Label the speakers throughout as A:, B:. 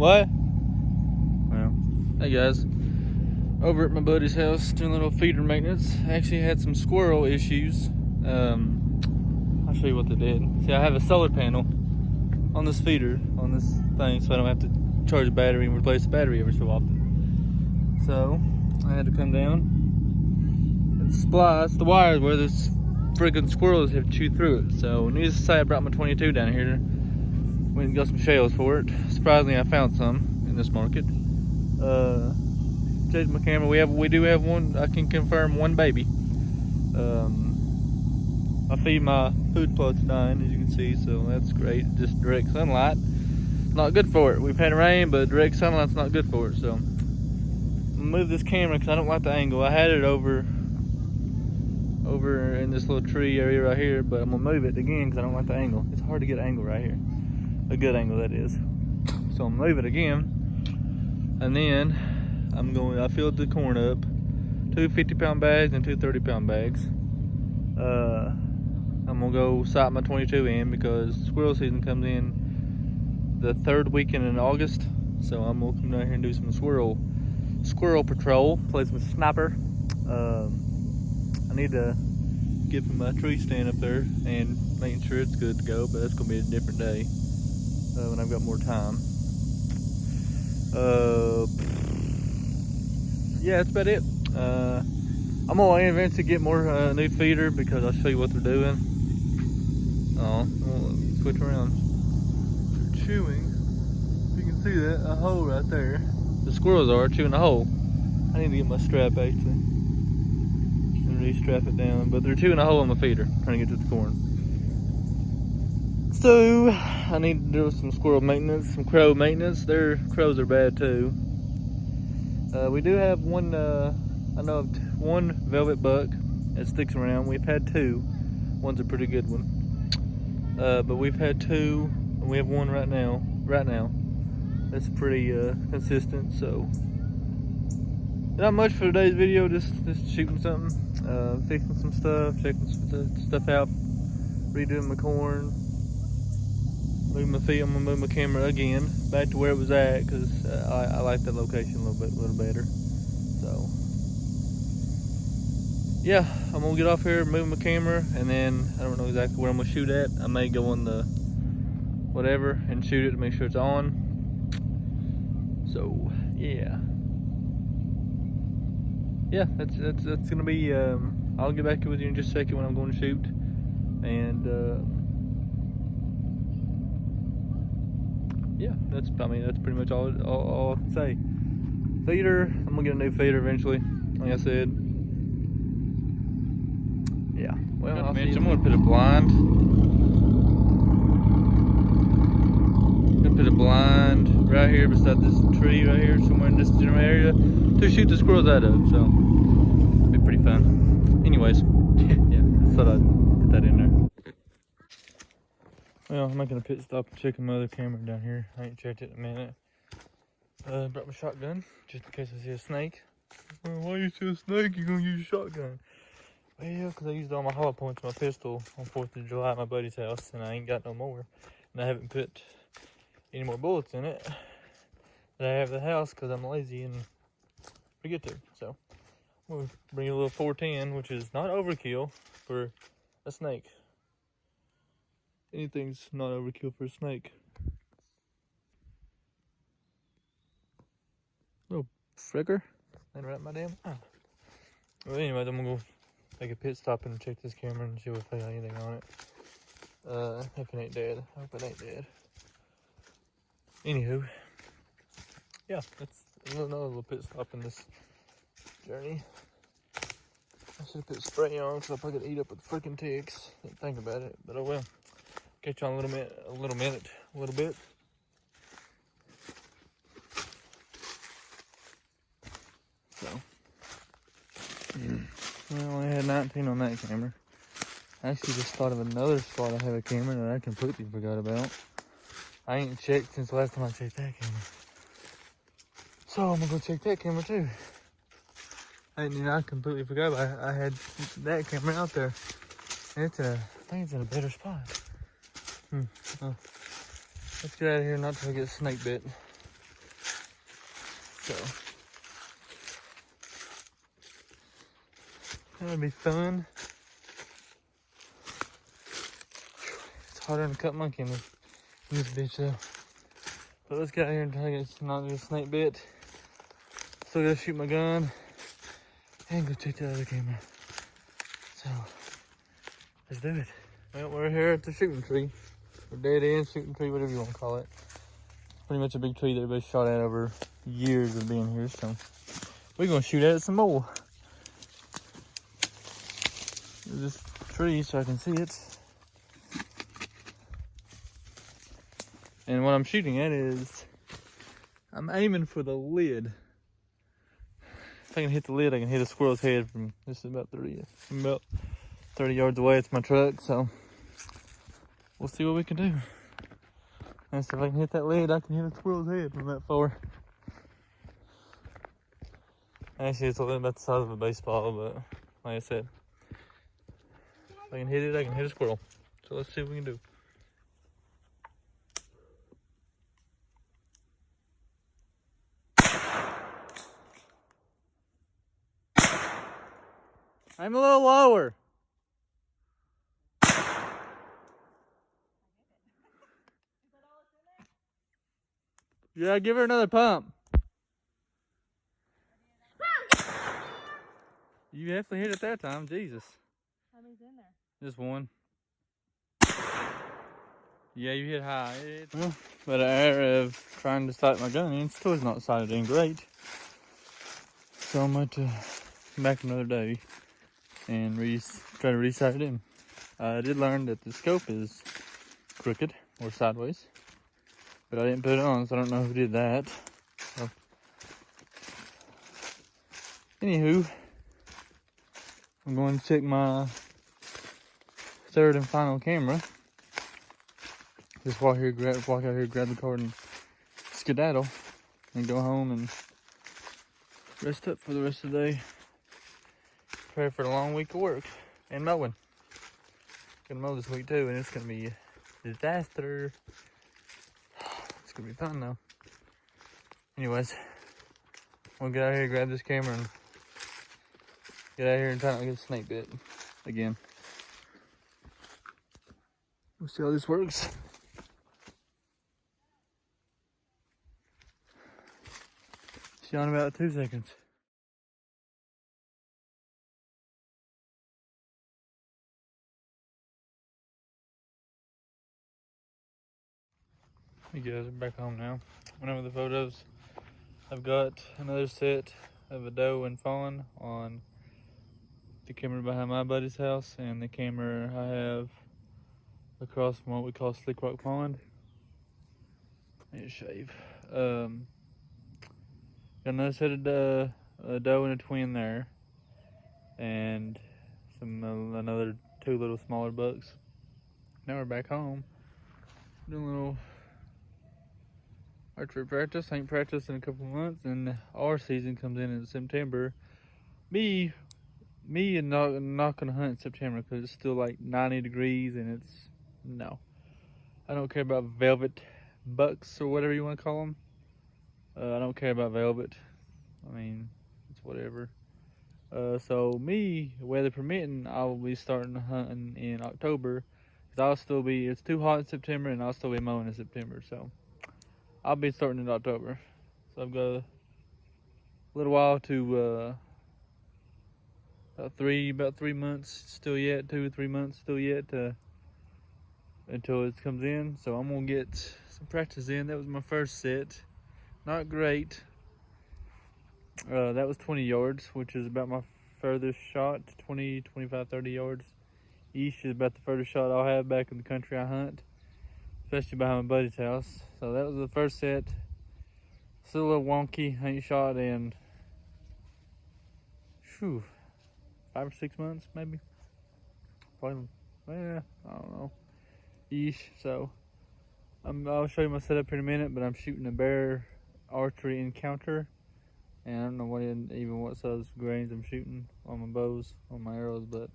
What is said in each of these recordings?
A: What? Well, hey guys. Over at my buddy's house, doing a little feeder maintenance. I actually had some squirrel issues. I'll show you what they did. See, I have a solar panel on this feeder, on this thing, so I don't have to charge the battery and replace the battery every so often. So, I had to come down and splice the wires where this friggin' squirrels have chewed through it. So, needless to say, I brought my 22 down here. Went and got some shells for it. Surprisingly, I found some in this market. Changed my camera. We do have one. I can confirm one baby. I feed my food plot's dying, as you can see, so that's great. Just direct sunlight, not good for it. We've had rain, but direct sunlight's not good for it. So I'm gonna move this camera because I don't like the angle. I had it over in this little tree area right here, but I'm gonna move it again because I don't like the angle. It's hard to get an angle right here, a good angle that is. So I'm gonna move it again, and then I filled the corn up, 2 50-pound bags and 2 30-pound bags. I'm gonna go sight my 22 in because squirrel season comes in the 3rd weekend in August. So I'm gonna come down here and do some squirrel patrol, play some sniper. I need to get my tree stand up there and making sure it's good to go, but that's gonna be a different day when I've got more time. Yeah, that's about it. I'm gonna eventually get more new feeder because I'll show you what they're doing. Oh, switch around. They're chewing. If you can see that, a hole right there. The squirrels are chewing a hole. I need to get my strap actually and re-strap it down, but they're chewing a hole in my feeder, trying to get to the corn. So I need to do some squirrel maintenance, some crow maintenance. Their crows are bad too. We do have one. I know of one velvet buck that sticks around. We've had 2. One's a pretty good one. But we've had 2, and we have one right now. That's pretty consistent. So not much for today's video. Just shooting something, fixing some stuff, checking some stuff out, redoing my corn, moving my feet. I'm gonna move my camera again back to where it was at because I like that location a little better. So yeah, I'm gonna get off here, move my camera, and then I don't know exactly where I'm gonna shoot at. I may go on the whatever and shoot it to make sure it's on. So yeah, that's gonna be. I'll get back with you in just a second when I'm going to shoot, and yeah, that's pretty much all I can say. Feeder, I'm gonna get a new feeder eventually, like I said. Yeah, well, I'm gonna put a blind. Right here beside this tree right here, somewhere in this general area, to shoot the squirrels out of. So it'll be pretty fun. Anyways, yeah, just thought I'd get that in there. Well, I'm making a pit stop and checking my other camera down here. I ain't checked it in a minute. Brought my shotgun just in case I see a snake. Well, why you see a snake? You gonna use your shotgun? Well, because I used all my hollow points in my pistol on 4th of July at my buddy's house, and I ain't got no more. And I haven't put any more bullets in it that I have at the house because I'm lazy and forget to. So I'm gonna bring a little 410, which is not overkill for a snake. Anything's not overkill for a snake. Little fricker. Ain't right in my damn eye. Well, anyways, I'm gonna go make a pit stop and check this camera and see if I got anything on it. If it ain't dead. I hope it ain't dead. Anywho, yeah, that's another little pit stop in this journey. I should have put spray on because I'll probably get eat up with freaking ticks. Didn't think about it, but oh well. Catch you on a little bit. So, well, I had 19 on that camera. I actually just thought of another spot I have a camera that I completely forgot about. I ain't checked since the last time I checked that camera. So I'm gonna go check that camera too. I completely forgot about I had that camera out there. And I think it's in a better spot. Oh. Let's get out of here not till I get snake bit. So that'll be fun. It's harder than a cut monkey in this bitch though. But let's get out here and try to get not just snake bit. Still gotta shoot my gun and go check the other camera. So let's do it. Well, we're here at the shooting tree, or dead end shooting tree, whatever you want to call it. Pretty much a big tree that everybody shot at over years of being here. So we're gonna shoot at it some more. This tree so I can see it. And what I'm shooting at is, I'm aiming for the lid. If I can hit the lid, I can hit a squirrel's head from, this is about 30 yards away. It's my truck, so we'll see what we can do. And so if I can hit that lid, I can hit a squirrel's head from that far. Actually, it's a little about the size of a baseball, but like I said, if I can hit it, I can hit a squirrel. So let's see what we can do. I'm a little lower. Yeah, give her another pump. You definitely hit it that time, Jesus.
B: How many's in there?
A: Just one. Yeah, you hit high. Well, but an hour of trying to sight my gun in, still is not sighted in great. So I'm going to come back another day and try to re-sight it in. I did learn that the scope is crooked or sideways, but I didn't put it on, so I don't know who did that. So, anywho, I'm going to check my third and final camera. Just walk out here, grab the card and skedaddle, and go home and rest up for the rest of the day. Prepare for a long week of work and mowing. Gonna mow this week too, and it's gonna be a disaster. It's gonna be fun though. Anyways, we'll get out here, grab this camera, and get out here and try not to get snake bit again. We'll see how this works. See you in about 2 seconds. You guys are back home now. Went over the photos. I've got another set of a doe and fawn on the camera behind my buddy's house, and the camera I have across from what we call Slick Rock Pond. I need to shave. Got another set of a doe and a twin there, and another 2 little smaller bucks. Now we're back home doing a little archery practice. Ain't practiced in a couple months, and our season comes in September. Me and not gonna hunt in September because it's still like 90 degrees, and no. I don't care about velvet bucks or whatever you want to call them. I don't care about velvet. I mean, it's whatever. So me, weather permitting, I will be starting hunting in October. Cause it's too hot in September, and I'll still be mowing in September. So I'll be starting in October. So I've got a little while to, about 3 months still yet, 2 or 3 months still yet until it comes in. So I'm gonna get some practice in. That was my first set. Not great. That was 20 yards, which is about my furthest shot. 20, 25, 30 yards each is about the furthest shot I'll have back in the country I hunt, especially behind my buddy's house. So that was the first set. Still a little wonky. I ain't shot in 5 or 6 months, maybe. Probably, I don't know. Eesh. So I'll show you my setup here in a minute, but I'm shooting a bear archery encounter, and I don't know what size grains I'm shooting on my bows, on my arrows, but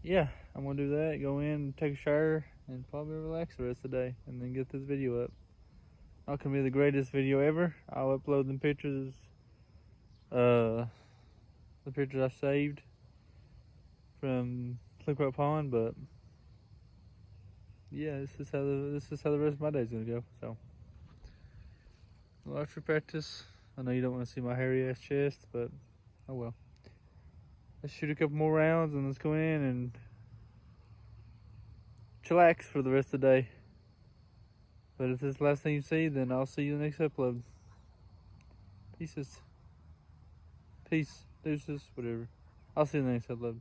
A: yeah, I'm gonna do that, go in, take a shower, and probably relax the rest of the day, and then get this video up. Not gonna be the greatest video ever. I'll upload them pictures, the pictures I saved from Slinkrock Pond, but yeah, this is how the rest of my day's gonna go. So, archery practice. I know you don't want to see my hairy ass chest, but oh well. Let's shoot a couple more rounds and let's go in and chillax for the rest of the day. But if this is the last thing you see, then I'll see you in the next upload. Peace, deuces, whatever. I'll see you in the next upload.